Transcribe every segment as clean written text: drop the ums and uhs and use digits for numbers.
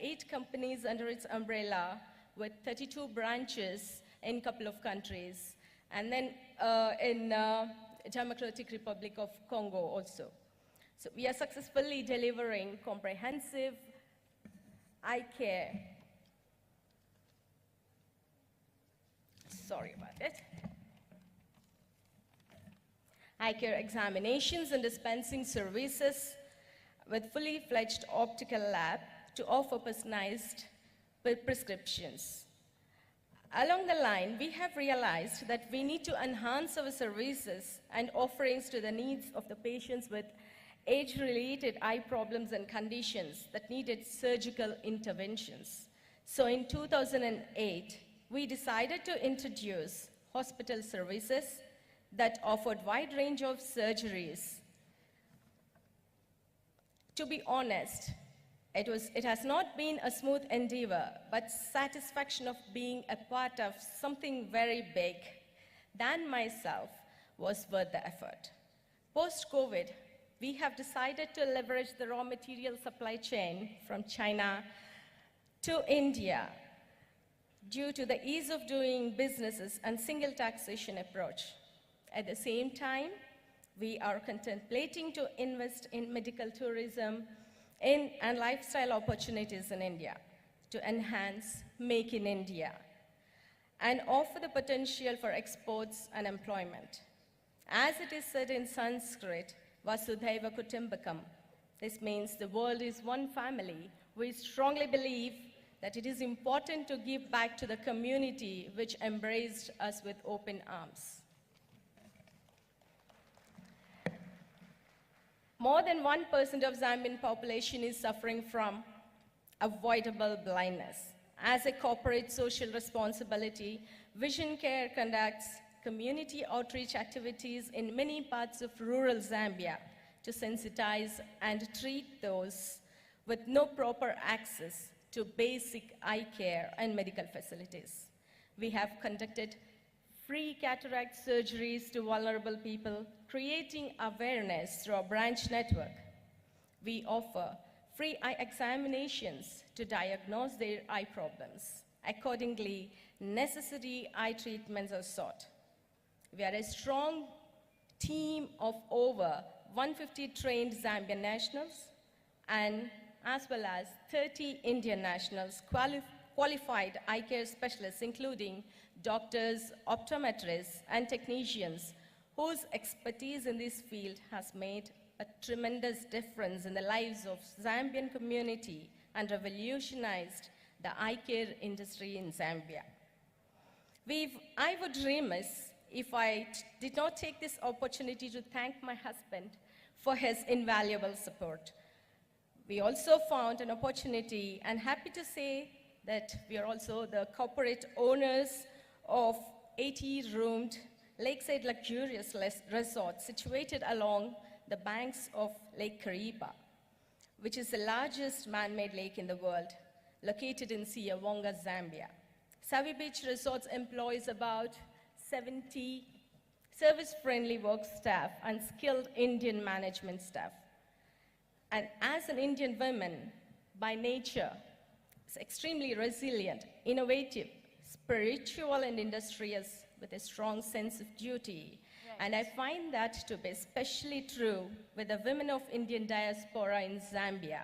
8 companies under its umbrella with 32 branches in a couple of countries, and then in Democratic Republic of Congo also. So we are successfully delivering comprehensive eye care. Sorry about it. Eye care examinations and dispensing services with fully fledged optical lab to offer personalized prescriptions. Along the line, we have realized that we need to enhance our services and offerings to the needs of the patients with age-related eye problems and conditions that needed surgical interventions. So in 2008, we decided to introduce hospital services that offered wide range of surgeries. To be honest, it has not been a smooth endeavor, but satisfaction of being a part of something very big than myself was worth the effort. Post-COVID, we have decided to leverage the raw material supply chain from China to India due to the ease of doing businesses and single taxation approach. At the same time, we are contemplating to invest in medical tourism and lifestyle opportunities in India to enhance Make in India and offer the potential for exports and employment. As it is said in Sanskrit, Vasudhaiva Kutumbakam. This means the world is one family. We strongly believe that it is important to give back to the community which embraced us with open arms. More than 1% of Zambian population is suffering from avoidable blindness. As a corporate social responsibility, Vision Care conducts community outreach activities in many parts of rural Zambia to sensitize and treat those with no proper access to basic eye care and medical facilities. We have conducted free cataract surgeries to vulnerable people, creating awareness through our branch network. We offer free eye examinations to diagnose their eye problems. Accordingly, necessary eye treatments are sought. We are a strong team of over 150 trained Zambian nationals and as well as 30 Indian nationals, qualified eye care specialists, including doctors, optometrists, and technicians, whose expertise in this field has made a tremendous difference in the lives of Zambian community and revolutionized the eye care industry in Zambia. I would remiss if I did not take this opportunity to thank my husband for his invaluable support. We also found an opportunity, and happy to say that we are also the corporate owners of 80-roomed lakeside luxurious resort situated along the banks of Lake Kariba, which is the largest man-made lake in the world, located in Siawonga, Zambia. Savi Beach Resorts employs about 70 service-friendly work staff and skilled Indian management staff. And as an Indian woman, by nature, is extremely resilient, innovative, spiritual, and industrious with a strong sense of duty. Right. And I find that to be especially true with the women of Indian diaspora in Zambia.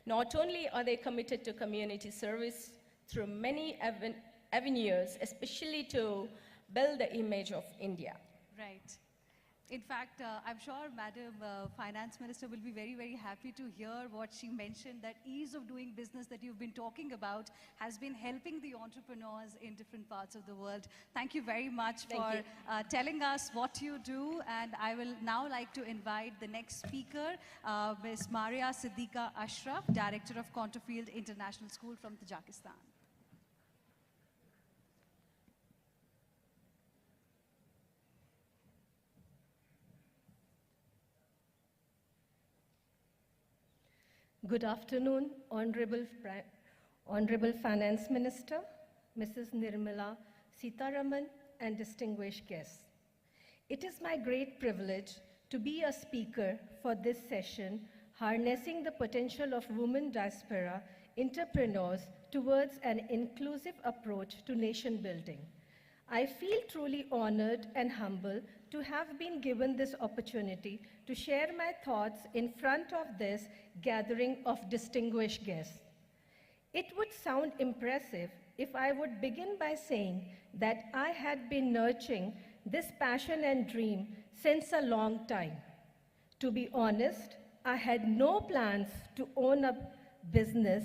Not only are they committed to community service through many avenues, especially to build the image of India. Right. In fact, I'm sure Madam Finance Minister will be very, very happy to hear what she mentioned, that ease of doing business that you've been talking about has been helping the entrepreneurs in different parts of the world. Thank you very much for telling us what you do. And I will now like to invite the next speaker, Ms. Maria Siddiqa Ashraf, Director of Conterfield International School from Tajikistan. Good afternoon, Honorable Finance Minister, Mrs. Nirmala Sitharaman, and distinguished guests. It is my great privilege to be a speaker for this session, harnessing the potential of women diaspora entrepreneurs towards an inclusive approach to nation building. I feel truly honored and humble to have been given this opportunity to share my thoughts in front of this gathering of distinguished guests. It would sound impressive if I would begin by saying that I had been nurturing this passion and dream since a long time. To be honest, I had no plans to own a business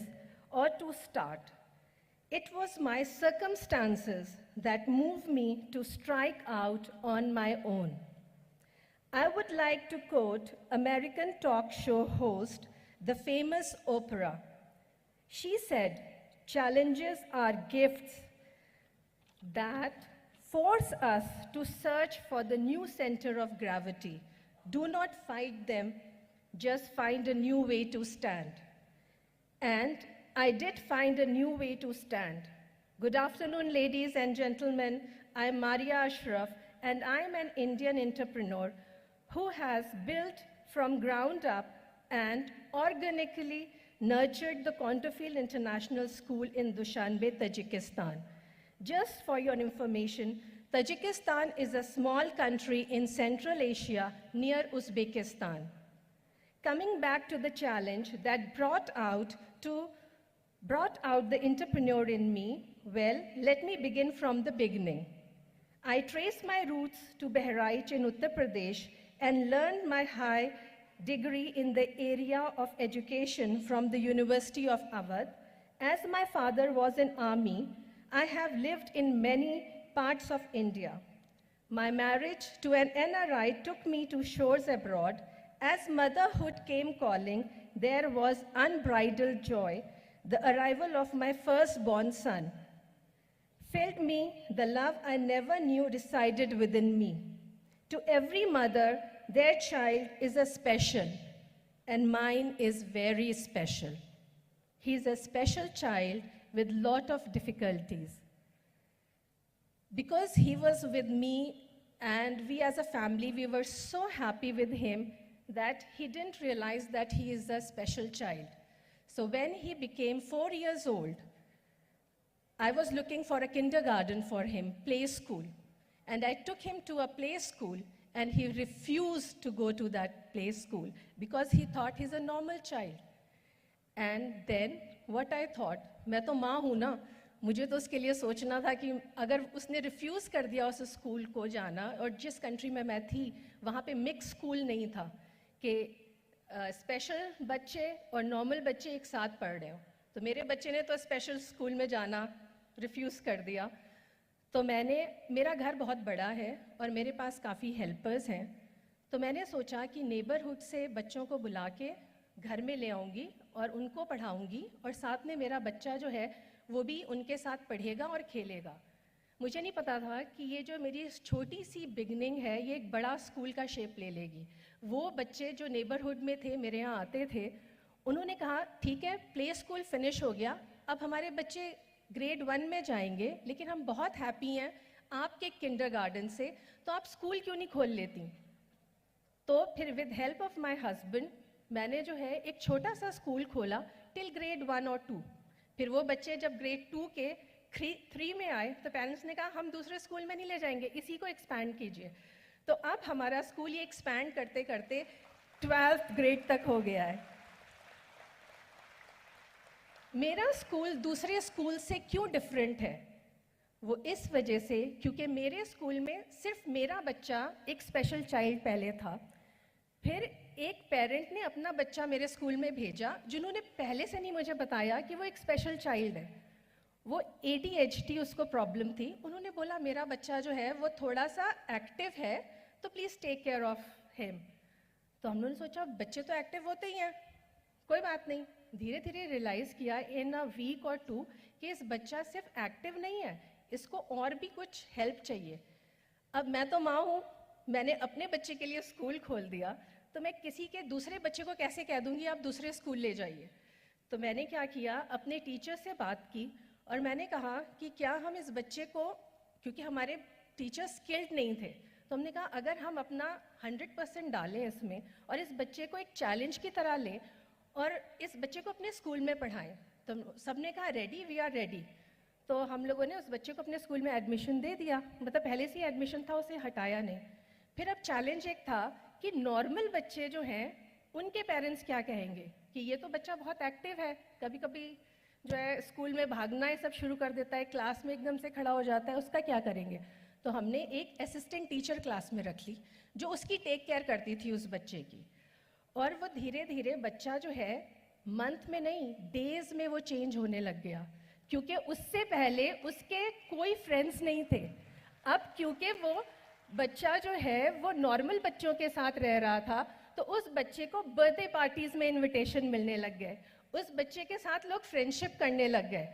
or to start. It was my circumstances that moved me to strike out on my own. I would like to quote American talk show host, the famous Oprah. She said, "Challenges are gifts that force us to search for the new center of gravity. Do not fight them, just find a new way to stand." And I did find a new way to stand. Good afternoon, ladies and gentlemen. I'm Maria Ashraf, and I'm an Indian entrepreneur who has built from ground up and organically nurtured the Conterfield International School in Dushanbe, Tajikistan. Just for your information, Tajikistan is a small country in Central Asia near Uzbekistan. Coming back to the challenge that brought out the entrepreneur in me, well, let me begin from the beginning. I traced my roots to Bahraich in Uttar Pradesh and learned my high degree in the area of education from the University of Awadh. As my father was in army, I have lived in many parts of India. My marriage to an NRI took me to shores abroad. As motherhood came calling, there was unbridled joy. The arrival of my firstborn son filled me the love I never knew resided within me. To every mother, their child is a special, and mine is very special. He's a special child with lot of difficulties. Because he was with me and we as a family, we were so happy with him that he didn't realize that he is a special child. So when he became 4 years old, I was looking for a kindergarten for him, play school. And I took him to a play school, and he refused to go to that play school because he thought he's a normal child. And then what I thought, मैं तो माँ हूँ ना, मुझे तो उसके लिए सोचना था कि अगर उसने रिफ्यूज़ कर दिया उस स्कूल को जाना, और जिस कंट्री में मैं थी वहाँ पे मिक्स स्कूल नहीं था कि स्पेशल बच्चे और नॉर्मल बच्चे एक साथ पढ़ रहे हो, तो मेरे बच्चे ने तो स्पेशल स्कूल में जाना रिफ्यूज़ कर दिया। तो मेरा घर बहुत बड़ा है और मेरे पास काफ़ी हेल्पर्स हैं, तो मैंने सोचा कि नेबरहुड से बच्चों को बुला के घर में ले आऊँगी और उनको पढ़ाऊँगी, और साथ में मेरा बच्चा जो है वो भी उनके साथ पढ़ेगा और खेलेगा। मुझे नहीं पता था कि ये जो मेरी छोटी सी बिगनिंग है ये एक बड़ा स्कूल का शेप ले लेगी। वो बच्चे जो नेबरहुड में थे, मेरे यहाँ आते थे, उन्होंने कहा ठीक है, प्ले स्कूल फिनिश हो गया, अब हमारे बच्चे ग्रेड 1 में जाएंगे, लेकिन हम बहुत हैप्पी हैं आपके किंडरगार्टन से, तो आप स्कूल क्यों नहीं खोल लेती। तो फिर with help of my husband मैंने जो है एक छोटा सा स्कूल खोला टिल ग्रेड 1 और 2। फिर वो बच्चे जब ग्रेड 2 के 3 में आए तो पेरेंट्स ने कहा हम दूसरे स्कूल में नहीं ले जाएंगे, इसी को एक्सपैंड कीजिए। तो अब हमारा स्कूल ये एक्सपैंड करते करते 12th ग्रेड तक हो गया है। मेरा स्कूल दूसरे स्कूल से क्यों डिफरेंट है, वो इस वजह से क्योंकि मेरे स्कूल में सिर्फ मेरा बच्चा एक स्पेशल चाइल्ड पहले था, फिर एक पेरेंट ने अपना बच्चा मेरे स्कूल में भेजा जिन्होंने पहले से नहीं मुझे बताया कि वो एक स्पेशल चाइल्ड है। वो ADHD उसको प्रॉब्लम थी, उन्होंने बोला मेरा बच्चा जो है वो थोड़ा सा एक्टिव है तो please take care of him. तो हम लोगों ने सोचा बच्चे तो एक्टिव होते ही हैं, कोई बात नहीं। धीरे धीरे रियलाइज़ किया इन अ वीक और 2 कि इस बच्चा सिर्फ एक्टिव नहीं है, इसको और भी कुछ हेल्प चाहिए। अब मैं तो माँ हूँ, मैंने अपने बच्चे के लिए स्कूल खोल दिया, तो मैं किसी के दूसरे बच्चे को कैसे कह दूँगी आप दूसरे स्कूल ले जाइए। तो मैंने क्या किया, अपने टीचर से बात की और मैंने कहा कि क्या हम इस बच्चे को, क्योंकि हमारे टीचर स्किल्ड नहीं थे, तो हमने कहा अगर हम अपना 100% डालें इसमें और इस बच्चे को एक चैलेंज की तरह लें और इस बच्चे को अपने स्कूल में पढ़ाएं। तो सबने कहा रेडी, वी आर रेडी। तो हम लोगों ने उस बच्चे को अपने स्कूल में एडमिशन दे दिया, मतलब पहले से ही एडमिशन था, उसे हटाया नहीं। फिर अब चैलेंज एक था कि नॉर्मल बच्चे जो हैं उनके पेरेंट्स क्या कहेंगे कि ये तो बच्चा बहुत एक्टिव है, कभी कभी जो है स्कूल में भागना ये सब शुरू कर देता है, क्लास में एकदम से खड़ा हो जाता है, उसका क्या करेंगे। तो हमने एक असिस्टेंट टीचर क्लास में रख ली जो उसकी टेक केयर करती थी उस बच्चे की। और वो धीरे धीरे बच्चा जो है मंथ में नहीं, डेज में वो चेंज होने लग गया, क्योंकि उससे पहले उसके कोई फ्रेंड्स नहीं थे। अब क्योंकि वो बच्चा जो है वो नॉर्मल बच्चों के साथ रह रहा था, तो उस बच्चे को बर्थडे पार्टीज में इनविटेशन मिलने लग गए, उस बच्चे के साथ लोग फ्रेंडशिप करने लग गए,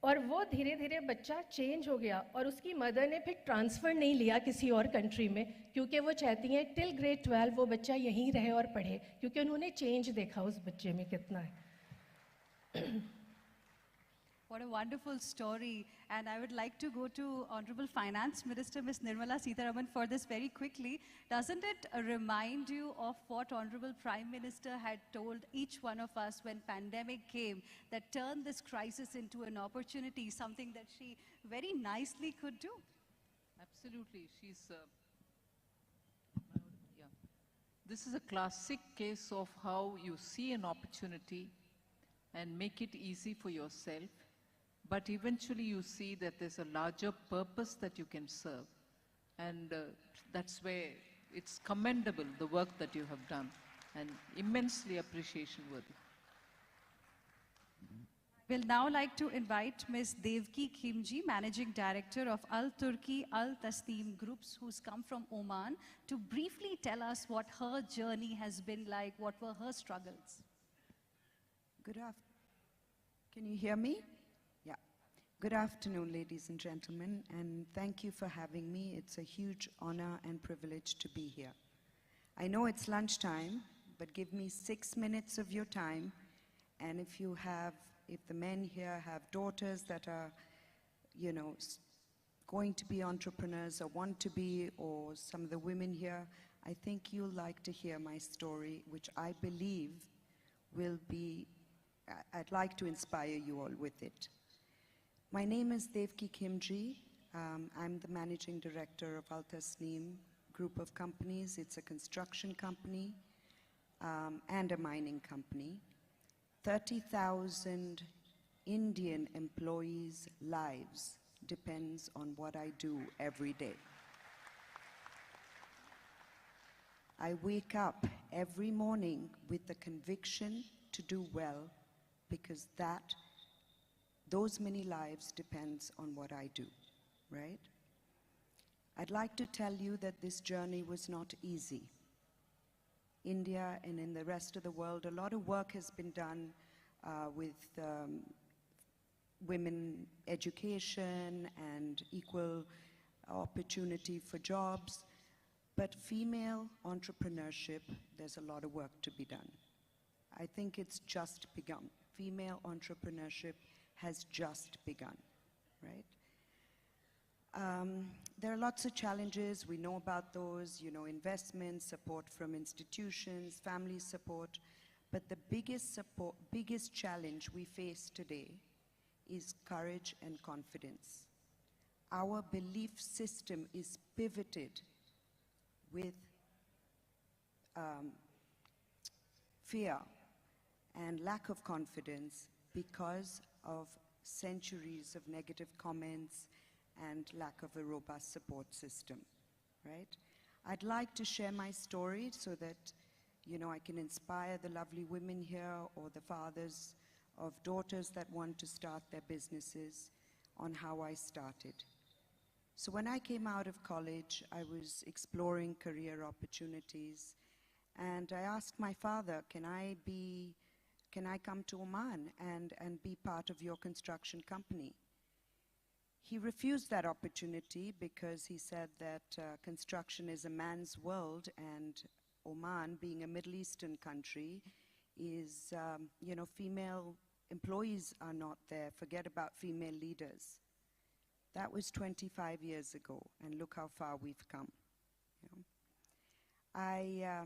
और वो धीरे धीरे बच्चा चेंज हो गया। और उसकी मदर ने फिर ट्रांसफ़र नहीं लिया किसी और कंट्री में, क्योंकि वो चाहती हैं टिल ग्रेड 12 वो बच्चा यहीं रहे और पढ़े, क्योंकि उन्होंने चेंज देखा उस बच्चे में कितना है। What a wonderful story. And I would like to go to Honorable Finance Minister, Ms. Nirmala Sitharaman, for this very quickly. Doesn't it remind you of what Honorable Prime Minister had told each one of us when pandemic came, that turned this crisis into an opportunity, something that she very nicely could do? Absolutely. Yeah. This is a classic case of how you see an opportunity and make it easy for yourself, but eventually you see that there's a larger purpose that you can serve. And that's where it's commendable, the work that you have done, and immensely appreciation worthy. We'll now like to invite Ms. Devki Khimji, Managing Director of Al Turki Al Tasneem Groups, who's come from Oman, to briefly tell us what her journey has been like, what were her struggles. Good afternoon. Can you hear me? Yeah. Good afternoon, ladies and gentlemen, and thank you for having me. It's a huge honor and privilege to be here. I know it's lunchtime, but give me 6 minutes of your time, and if the men here have daughters that are, going to be entrepreneurs or want to be, or some of the women here, I think you'll like to hear my story, which I believe I'd like to inspire you all with it. My name is Devki Khimji. I'm the Managing Director of Al Tasneem Group of Companies. It's a construction company and a mining company. 30,000 Indian employees' lives depends on what I do every day. I wake up every morning with the conviction to do well, because those many lives depends on what I do, right? I'd like to tell you that this journey was not easy. India and in the rest of the world, a lot of work has been done with women education and equal opportunity for jobs. But female entrepreneurship, there's a lot of work to be done. I think it's just begun. Female entrepreneurship has just begun, right? There are lots of challenges. We know about those, investment, support from institutions, family support. But the biggest challenge we face today is courage and confidence. Our belief system is pivoted with fear and lack of confidence because of centuries of negative comments and lack of a robust support system, right? I'd like to share my story so that, I can inspire the lovely women here or the fathers of daughters that want to start their businesses on how I started. So when I came out of college, I was exploring career opportunities, and I asked my father, can I come to Oman and be part of your construction company? He refused that opportunity because he said that construction is a man's world, and Oman, being a Middle Eastern country, is, female employees are not there. Forget about female leaders. That was 25 years ago, and look how far we've come. I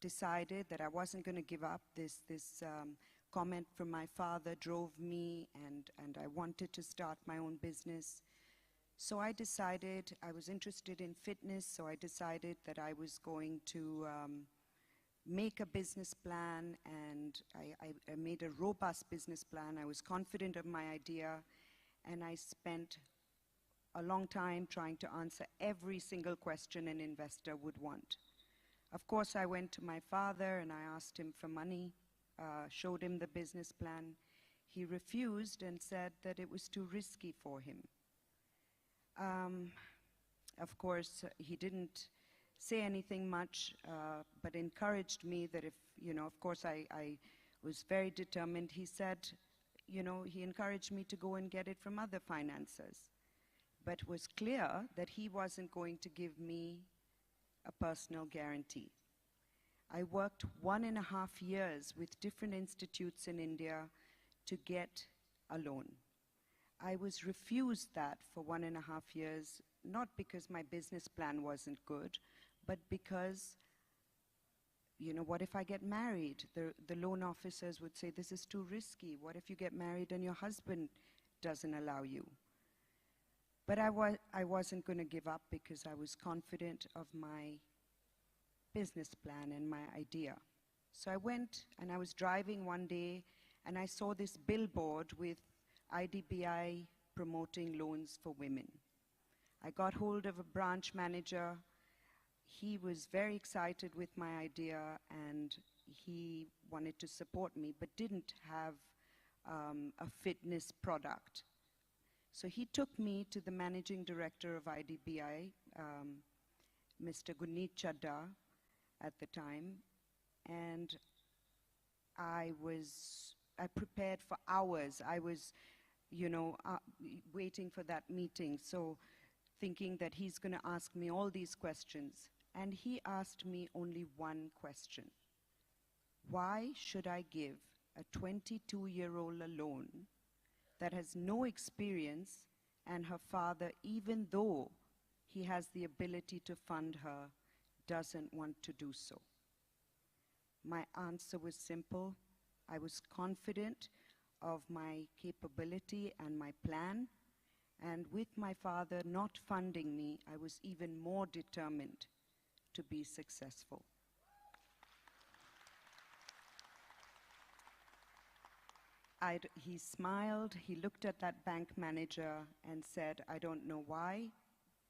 decided that I wasn't going to give up. This comment from my father drove me, and I wanted to start my own business. So I decided, I was interested in fitness, so I decided that I was going to make a business plan, and I made a robust business plan. I was confident of my idea, and I spent a long time trying to answer every single question an investor would want. Of course, I went to my father and I asked him for money, showed him the business plan. He refused and said that it was too risky for him. Of course, he didn't say anything much, but encouraged me that if, of course I was very determined. He said, he encouraged me to go and get it from other financiers, but it was clear that he wasn't going to give me a personal guarantee. I worked 1.5 years with different institutes in India to get a loan. I was refused that for 1.5 years, not because my business plan wasn't good, but because, what if I get married? The loan officers would say, this is too risky. What if you get married and your husband doesn't allow you? But I wasn't going to give up because I was confident of my business plan and my idea. So I went and I was driving one day and I saw this billboard with IDBI promoting loans for women. I got hold of a branch manager. He was very excited with my idea and he wanted to support me but didn't have a fitness product. So he took me to the managing director of IDBI, Mr. Guneet Chadda at the time, and I prepared for hours. I was, waiting for that meeting, so thinking that he's going to ask me all these questions. And he asked me only one question. Why should I give a 22-year-old a loan that has no experience, and her father, even though he has the ability to fund her, doesn't want to do so? My answer was simple. I was confident of my capability and my plan, and with my father not funding me, I was even more determined to be successful. He smiled, he looked at that bank manager and said, I don't know why,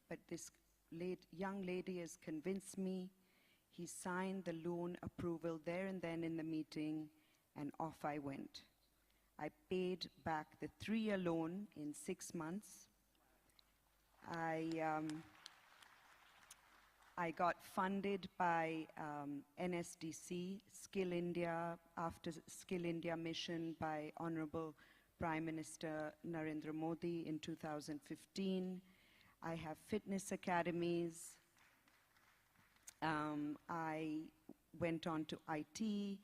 but this young lady has convinced me. He signed the loan approval there and then in the meeting, and off I went. I paid back the 3-year loan in 6 months. I got funded by NSDC, Skill India, after Skill India mission by Honorable Prime Minister Narendra Modi in 2015. I have fitness academies. I went on to IT.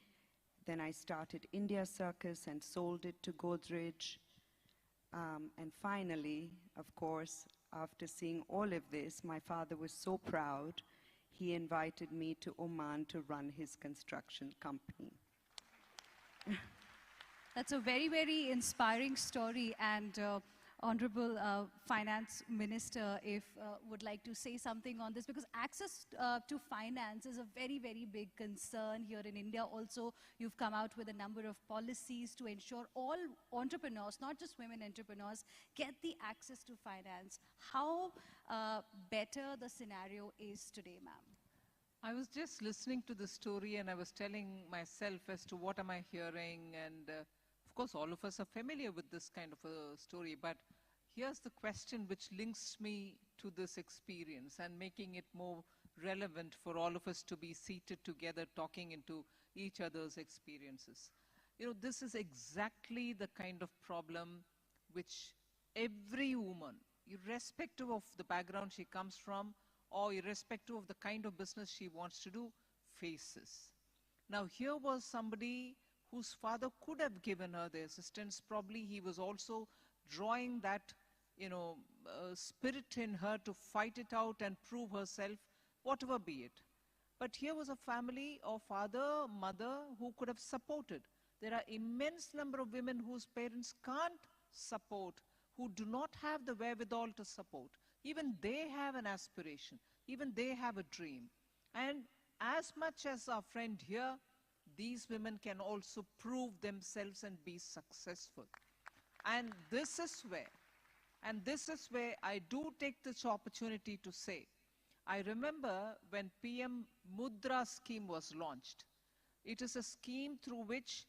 Then I started India Circus and sold it to Godrej. And finally, of course, after seeing all of this, my father was so proud, he invited me to Oman to run his construction company. That's a very, very inspiring story. And Honorable Finance Minister, if would like to say something on this, because access to finance is a very, very big concern here in India. Also, you've come out with a number of policies to ensure all entrepreneurs, not just women entrepreneurs, get the access to finance. How better the scenario is today, ma'am? I was just listening to the story and I was telling myself as to what am I hearing, and of course all of us are familiar with this kind of a story, but here's the question which links me to this experience and making it more relevant for all of us to be seated together talking into each other's experiences. This is exactly the kind of problem which every woman, irrespective of the background she comes from or irrespective of the kind of business she wants to do, faces. Now here was somebody whose father could have given her the assistance. Probably he was also drawing that, spirit in her to fight it out and prove herself, whatever be it. But here was a family of father, mother who could have supported. There are immense number of women whose parents can't support, who do not have the wherewithal to support. Even they have an aspiration. Even they have a dream. And as much as our friend here, these women can also prove themselves and be successful. And this is where I do take this opportunity to say, I remember when PM Mudra scheme was launched. It is a scheme through which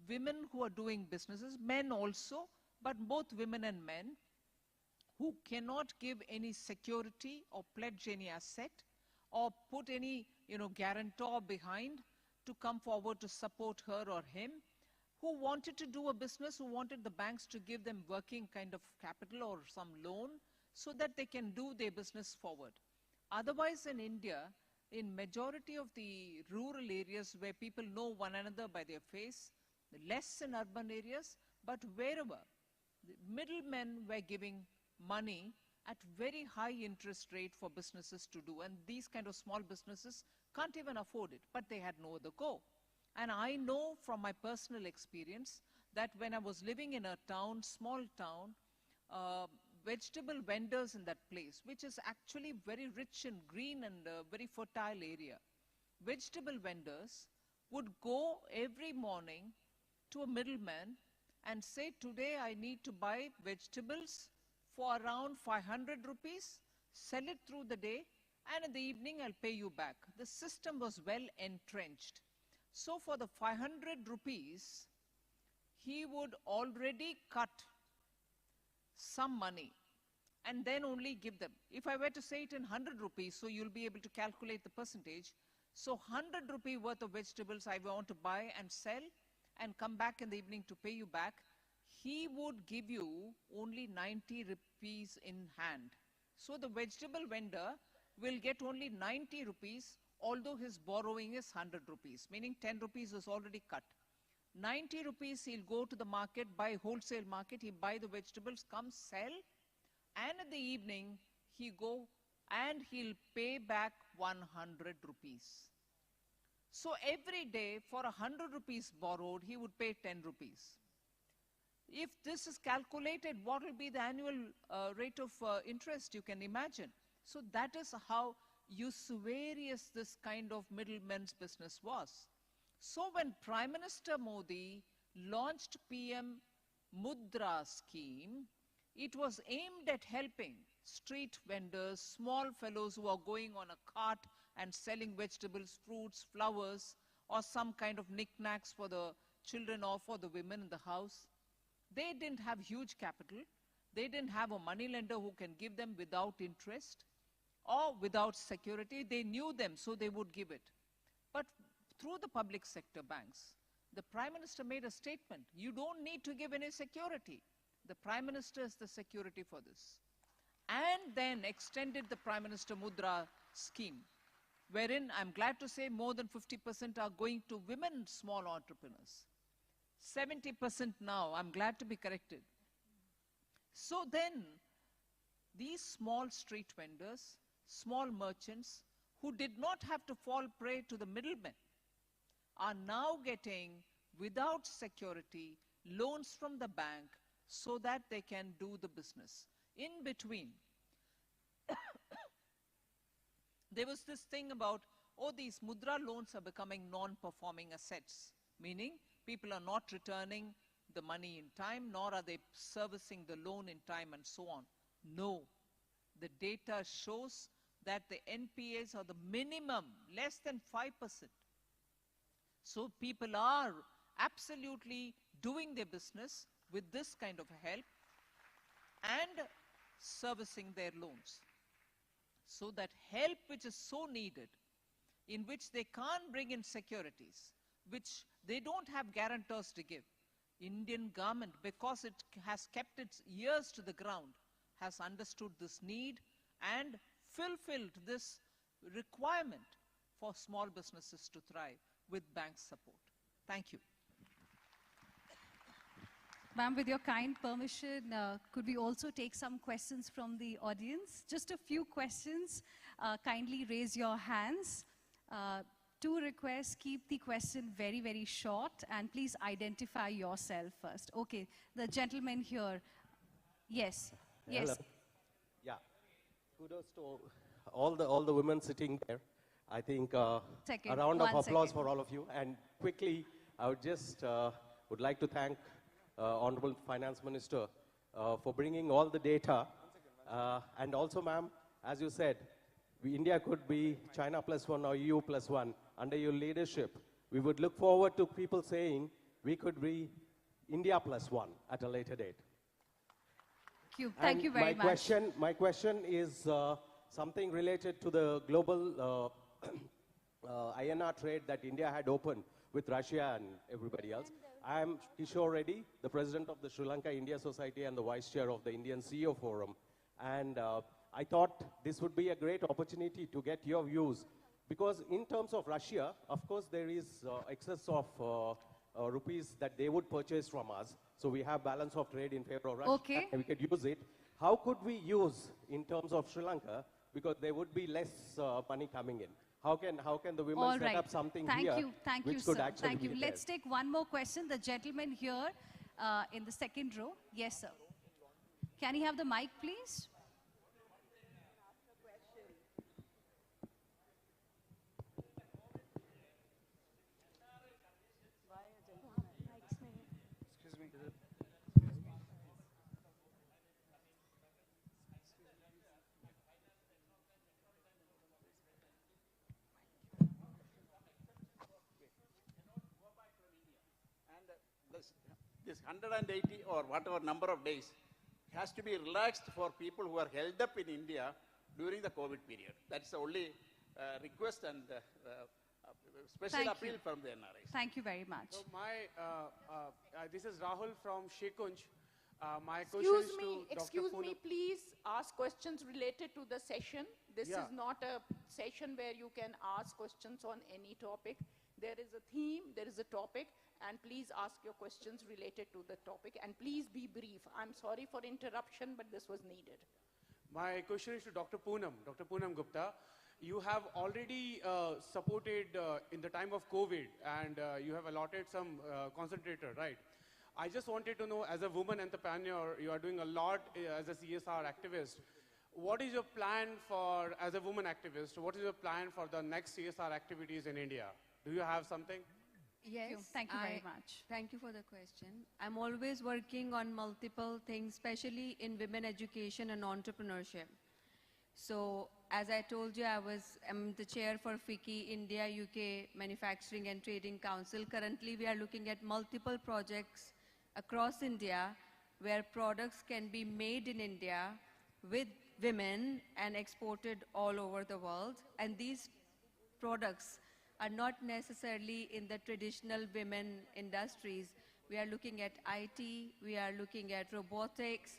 women who are doing businesses, men also, but both women and men, who cannot give any security or pledge any asset or put any guarantor behind to come forward to support her or him, who wanted to do a business, who wanted the banks to give them working kind of capital or some loan so that they can do their business forward. Otherwise, in India, in majority of the rural areas where people know one another by their face, less in urban areas, but wherever, the middlemen were giving money at very high interest rate for businesses to do. And these kind of small businesses can't even afford it, but they had no other go. And I know from my personal experience that when I was living in a town, small town, vegetable vendors in that place, which is actually very rich and green and very fertile area, vegetable vendors would go every morning to a middleman and say, today I need to buy vegetables for around 500 rupees, sell it through the day, and in the evening I'll pay you back. The system was well entrenched. So for the 500 rupees, he would already cut some money and then only give them. If I were to say it in 100 rupees, so you'll be able to calculate the percentage. So 100 rupee worth of vegetables I want to buy and sell and come back in the evening to pay you back, he would give you only 90 rupees in hand. So the vegetable vendor will get only 90 rupees, although his borrowing is 100 rupees, meaning 10 rupees is already cut. 90 rupees he'll go to the market, buy wholesale market, he buy the vegetables, come sell, and in the evening he go and he'll pay back 100 rupees. So every day for 100 rupees borrowed, he would pay 10 rupees. If this is calculated, what will be the annual rate of interest, you can imagine. So that is how usurious this kind of middleman's business was. So when Prime Minister Modi launched PM Mudra scheme, it was aimed at helping street vendors, small fellows who are going on a cart and selling vegetables, fruits, flowers, or some kind of knickknacks for the children or for the women in the house. They didn't have huge capital. They didn't have a money lender who can give them without interest or without security. They knew them, so they would give it. But through the public sector banks, the Prime Minister made a statement. You don't need to give any security. The Prime Minister is the security for this. And then extended the Prime Minister Mudra scheme, wherein I'm glad to say more than 50% are going to women small entrepreneurs. 70% now, I'm glad to be corrected. So then, these small street vendors, small merchants, who did not have to fall prey to the middlemen, are now getting, without security, loans from the bank so that they can do the business. In between, there was this thing about, oh, these mudra loans are becoming non-performing assets, meaning people are not returning the money in time, nor are they servicing the loan in time, and so on. No. The data shows that the NPAs are the minimum, less than 5%. So people are absolutely doing their business with this kind of help and servicing their loans. So that help which is so needed, in which they can't bring in securities, which they don't have guarantors to give. Indian government, because it has kept its ears to the ground, has understood this need and fulfilled this requirement for small businesses to thrive with bank support. Thank you. Ma'am, with your kind permission, could we also take some questions from the audience? Just a few questions. Kindly raise your hands. Two requests, keep the question very, very short, and please identify yourself first. Okay, the gentleman here. Yes, yes. Hello. Yeah. Kudos to all the women sitting there. I think a Second, round of 1 applause second. for all of you. And quickly, I would just would like to thank Honorable Finance Minister for bringing all the data. And also, ma'am, as you said, India could be China +1 or EU +1 under your leadership. We would look forward to people saying we could be India +1 at a later date. Thank you very much. My question is something related to the global INR trade that India had opened with Russia and everybody else. I am Kishore Reddy, the president of the Sri Lanka India Society and the vice chair of the Indian CEO Forum. And I thought this would be a great opportunity to get your views. Because in terms of Russia, of course, there is excess of rupees that they would purchase from us. So we have balance of trade in favor of Russia, Okay. and we could use it. How could we use in terms of Sri Lanka? Because there would be less money coming in. How can the women All set right. up something Thank here you, which could sir. actually Thank you. be Let's there? take one more question. The gentleman here in the second row. Yes, sir. Can you have the mic, please? This 180 or whatever number of days has to be relaxed for people who are held up in India during the COVID period. That's the only request and special Thank appeal you. from the NRIs. Thank you very much. So this is Rahul from Shekunj. My question is to Dr. Excuse me, Poonam. please ask questions related to the session. This Yeah. is not a session where you can ask questions on any topic. There is a theme, there is a topic, and please ask your questions related to the topic. And please be brief. I'm sorry for interruption, but this was needed. My question is to Dr. Poonam. Dr. Poonam Gupta, you have already supported in the time of COVID, and you have allotted some concentrator, right? I just wanted to know, as a woman entrepreneur, you are doing a lot as a CSR activist. What is your plan for, as a woman activist, what is your plan for the next CSR activities in India? Do you have something? you. Thank you very much. Thank you for the question. I'm always working on multiple things, especially in women education and entrepreneurship. So, as I told you, I'm the chair for FICCI, India UK Manufacturing and Trading Council. Currently, we are looking at multiple projects across India where products can be made in India with women and exported all over the world. And these products are not necessarily in the traditional women industries. We are looking at IT, we are looking at robotics,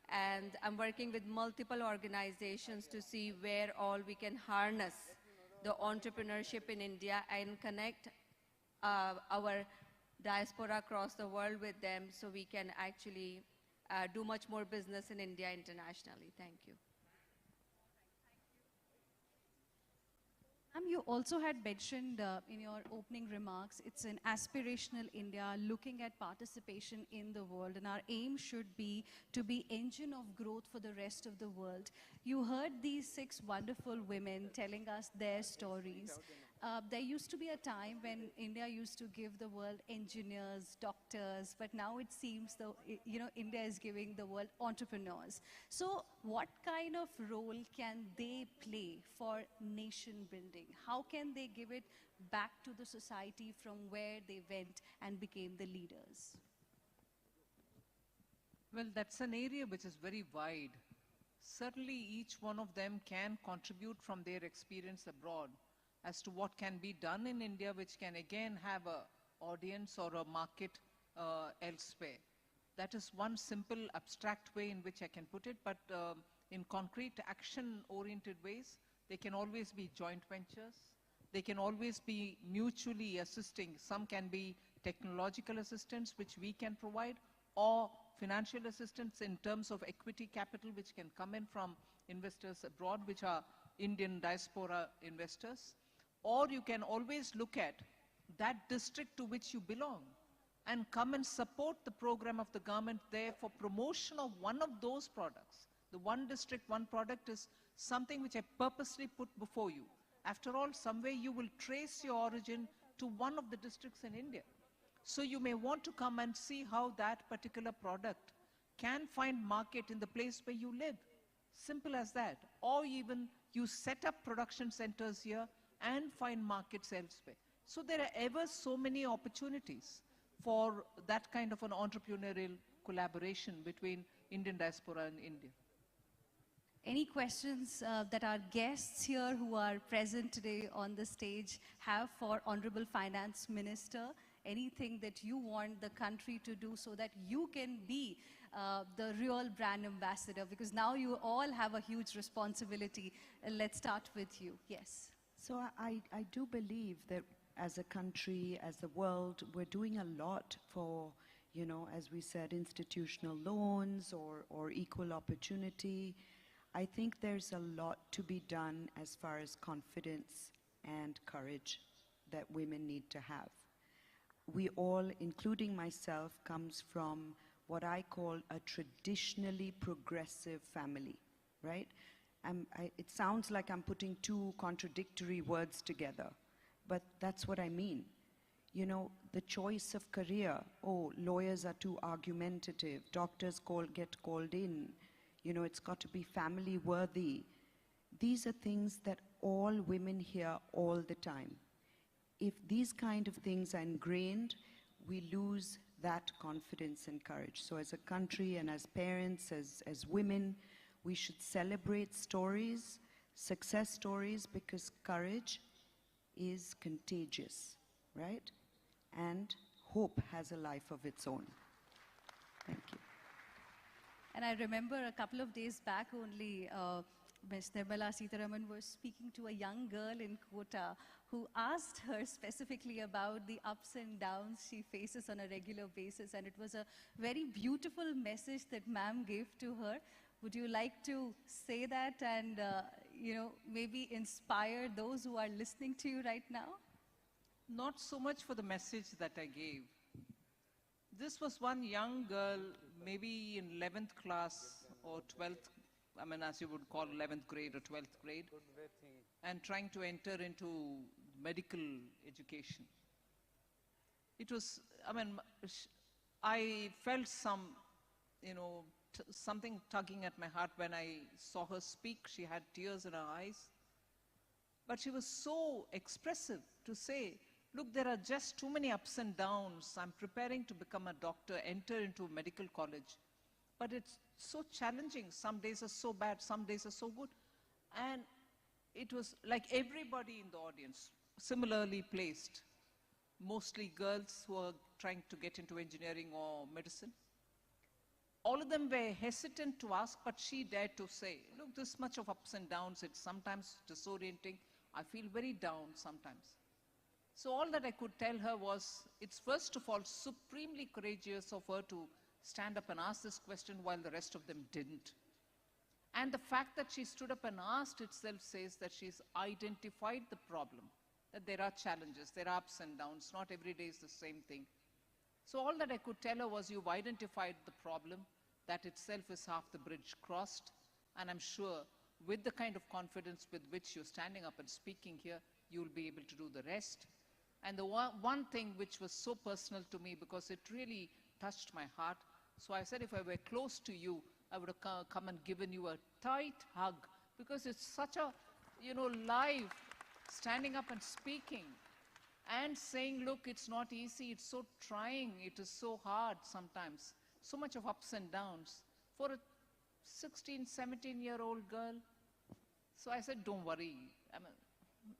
and I'm working with multiple organizations to see where all we can harness the entrepreneurship in India and connect our diaspora across the world with them so we can actually do much more business in India internationally. Thank you. You also had mentioned in your opening remarks, it's an aspirational India looking at participation in the world, and our aim should be to be engine of growth for the rest of the world. You heard these 6 wonderful women telling us their stories. There used to be a time when India used to give the world engineers, doctors, but now it seems though, India is giving the world entrepreneurs. So what kind of role can they play for nation building? How can they give it back to the society from where they went and became the leaders? Well, that's an area which is very wide. Certainly, each one of them can contribute from their experience abroad as to what can be done in India, which can again have an audience or a market elsewhere. That is one simple abstract way in which I can put it, but in concrete action-oriented ways, they can always be joint ventures. They can always be mutually assisting. Some can be technological assistance, which we can provide, or financial assistance in terms of equity capital, which can come in from investors abroad, which are Indian diaspora investors, Or you can always look at that district to which you belong and come and support the program of the government there for promotion of one of those products. The one district, one product is something which I purposely put before you. After all, somewhere you will trace your origin to one of the districts in India. So you may want to come and see how that particular product can find market in the place where you live. Simple as that. Or even you set up production centers here and find markets elsewhere. So there are ever so many opportunities for that kind of an entrepreneurial collaboration between Indian diaspora and India. Any questions that our guests here who are present today on the stage have for Honorable Finance Minister? Anything that you want the country to do so that you can be the real brand ambassador? Because now you all have a huge responsibility. Let's start with you. Yes. So I do believe that as a country, as a world, we're doing a lot for, you know, as we said, institutional loans or equal opportunity. I think there's a lot to be done as far as confidence and courage that women need to have. We all, including myself, comes from what I call a traditionally progressive family, right? It sounds like I'm putting two contradictory words together, but that's what I mean. You know, the choice of career, oh, lawyers are too argumentative, doctors get called in, you know, it's got to be family worthy. These are things that all women hear all the time. If these kind of things are ingrained, we lose that confidence and courage. So as a country and as parents, as women, we should celebrate stories, success stories, because courage is contagious, right? And hope has a life of its own. Thank you. And I remember a couple of days back only, Ms. Nirmala Sitharaman was speaking to a young girl in Kota who asked her specifically about the ups and downs she faces on a regular basis. And it was a very beautiful message that ma'am gave to her. Would you like to say that and, you know, maybe inspire those who are listening to you right now? Not so much for the message that I gave. This was one young girl, maybe in 11th class or 12th, I mean, as you would call 11th grade or 12th grade, and trying to enter into medical education. It was, I mean, I felt some, you know, something tugging at my heart when I saw her speak. She had tears in her eyes. But she was so expressive to say, look, there are just too many ups and downs. I'm preparing to become a doctor, enter into a medical college. But it's so challenging. Some days are so bad, some days are so good. And it was like everybody in the audience, similarly placed, mostly girls who are trying to get into engineering or medicine. All of them were hesitant to ask, but she dared to say, look, this much of ups and downs, it's sometimes disorienting. I feel very down sometimes. So all that I could tell her was, it's first of all supremely courageous of her to stand up and ask this question while the rest of them didn't. And the fact that she stood up and asked itself says that she's identified the problem, that there are challenges, there are ups and downs, not every day is the same thing. So all that I could tell her was, you've identified the problem, that itself is half the bridge crossed, and I'm sure with the kind of confidence with which you're standing up and speaking here, you'll be able to do the rest. And the one thing which was so personal to me, because it really touched my heart, so I said if I were close to you, I would have come and given you a tight hug, because it's such a, you know, live, standing up and speaking and saying, look, it's not easy, it's so trying, it is so hard sometimes, so much of ups and downs for a 16, 17-year-old girl. So I said, don't worry. I mean,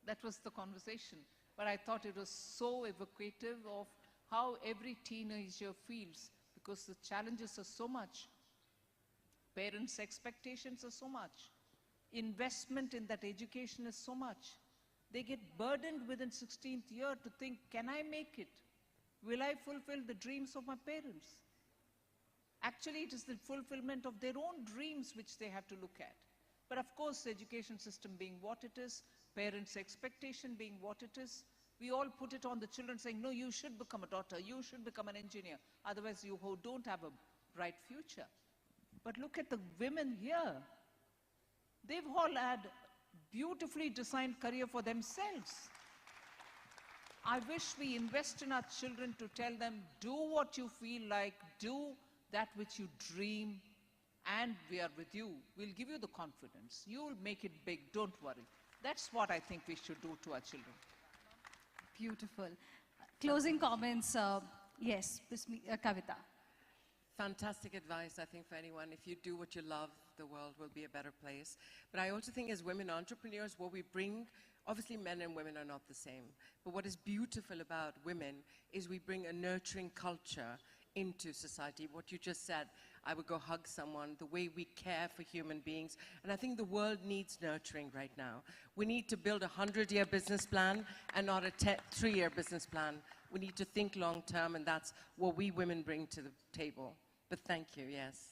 that was the conversation. But I thought it was so evocative of how every teenager feels, because the challenges are so much. Parents' expectations are so much. Investment in that education is so much. They get burdened within 16th year to think, can I make it? Will I fulfill the dreams of my parents? Actually, it is the fulfillment of their own dreams which they have to look at. But of course, the education system being what it is, parents' expectation being what it is, we all put it on the children saying, no, you should become a doctor, you should become an engineer, otherwise you don't have a bright future. But look at the women here. They've all had beautifully designed career for themselves. I wish we invest in our children to tell them, do what you feel like, do that which you dream, and we are with you. We'll give you the confidence. You'll make it big, don't worry. That's what I think we should do to our children. Beautiful. Closing comments, yes, Kavita. Fantastic advice, I think, for anyone. If you do what you love, the world will be a better place. But I also think as women entrepreneurs, what we bring, obviously men and women are not the same, but what is beautiful about women is we bring a nurturing culture into society. What you just said, I would go hug someone, the way we care for human beings. And I think the world needs nurturing right now. We need to build a 100-year business plan and not a 3-year business plan. We need to think long term, and that's what we women bring to the table. But thank you, yes.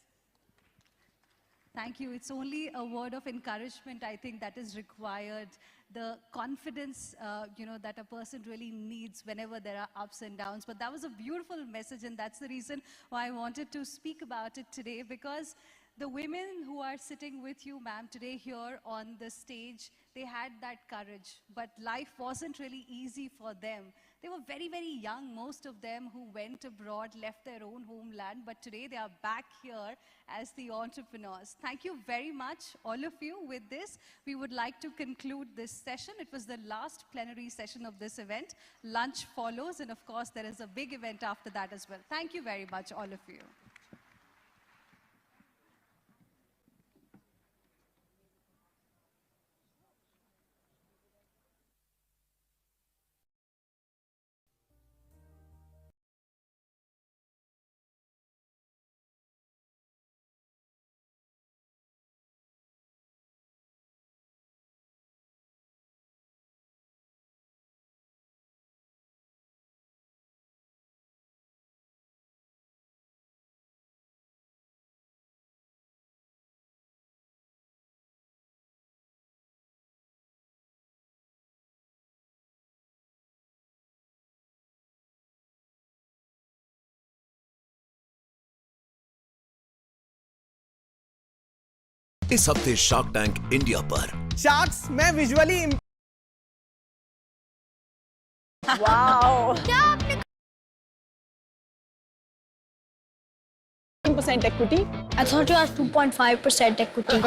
Thank you. It's only a word of encouragement, I think, that is required. The confidence, that a person really needs whenever there are ups and downs. But that was a beautiful message, and that's the reason why I wanted to speak about it today, because the women who are sitting with you, ma'am, today here on the stage, they had that courage. But life wasn't really easy for them. They were very, very young, most of them, who went abroad, left their own homeland, but today they are back here as the entrepreneurs. Thank you very much, all of you. With this, we would like to conclude this session. It was the last plenary session of this event. Lunch follows, and of course, there is a big event after that as well. Thank you very much, all of you. इस हफ्ते shark tank India पर sharks मैं visually wow क्या आपने 10% equity. I thought you had 2.5% equity.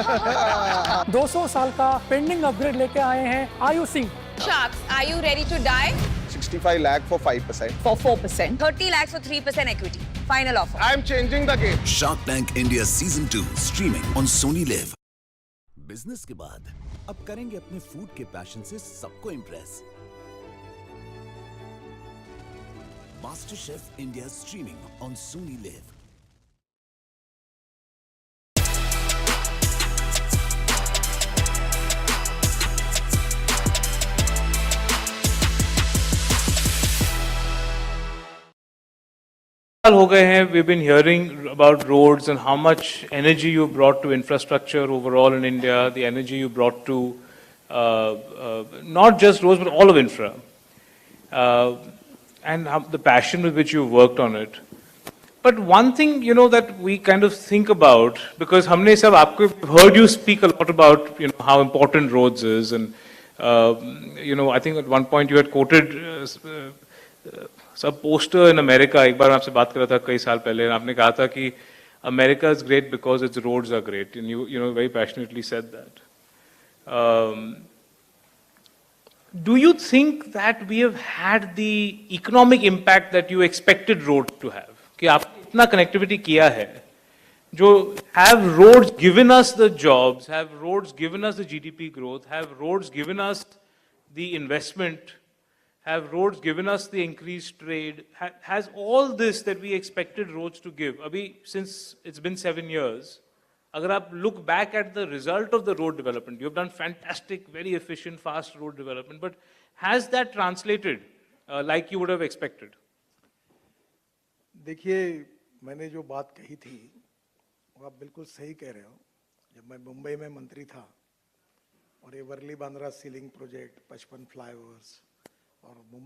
200 साल का pending upgrade लेके आए हैं आयु Singh. Sharks, are you ready to die? 65 lakh for 5%. For 4%. 30 lakhs for 3% equity. Final offer. I'm changing the game. Shark Tank India Season 2 streaming on Sony Live. Business के बाद अब करेंगे अपने फूड के पैशन से सबको impress. Master chef India streaming on Sony live. हो गए हैं. We've been hearing about roads and how much energy you brought to infrastructure overall in India, the energy you brought to not just roads but all of infra, and the passion with which you worked on it. But one thing, that we kind of think about, because हमने सब आपको heard you speak a lot about, how important roads is, and I think at one point you had quoted सब poster in America. एक बार आपसे बात कर रहा था कई साल पहले, आपने कहा था कि America is great because it's roads are great, and you very passionately said that. Do you think that we have had the economic impact that you expected road to have, कि आपने इतना कनेक्टिविटी किया है, जो have roads given us the jobs, have roads given us the GDP growth, have roads given us the investment, have roads given us the increased trade, has all this that we expected roads to give? Abhi, since it's been 7 years, agar aap look back at the result of the road development, you have done fantastic, very efficient, fast road development, but has that translated like you would have expected? देखिए, मैंने जो बात कही थी, वो आप बिल्कुल सही कह रहे हो. जब मैं मुंबई में मंत्री था और ये Worli Bandra sea link project, 55 flyovers और मुंबई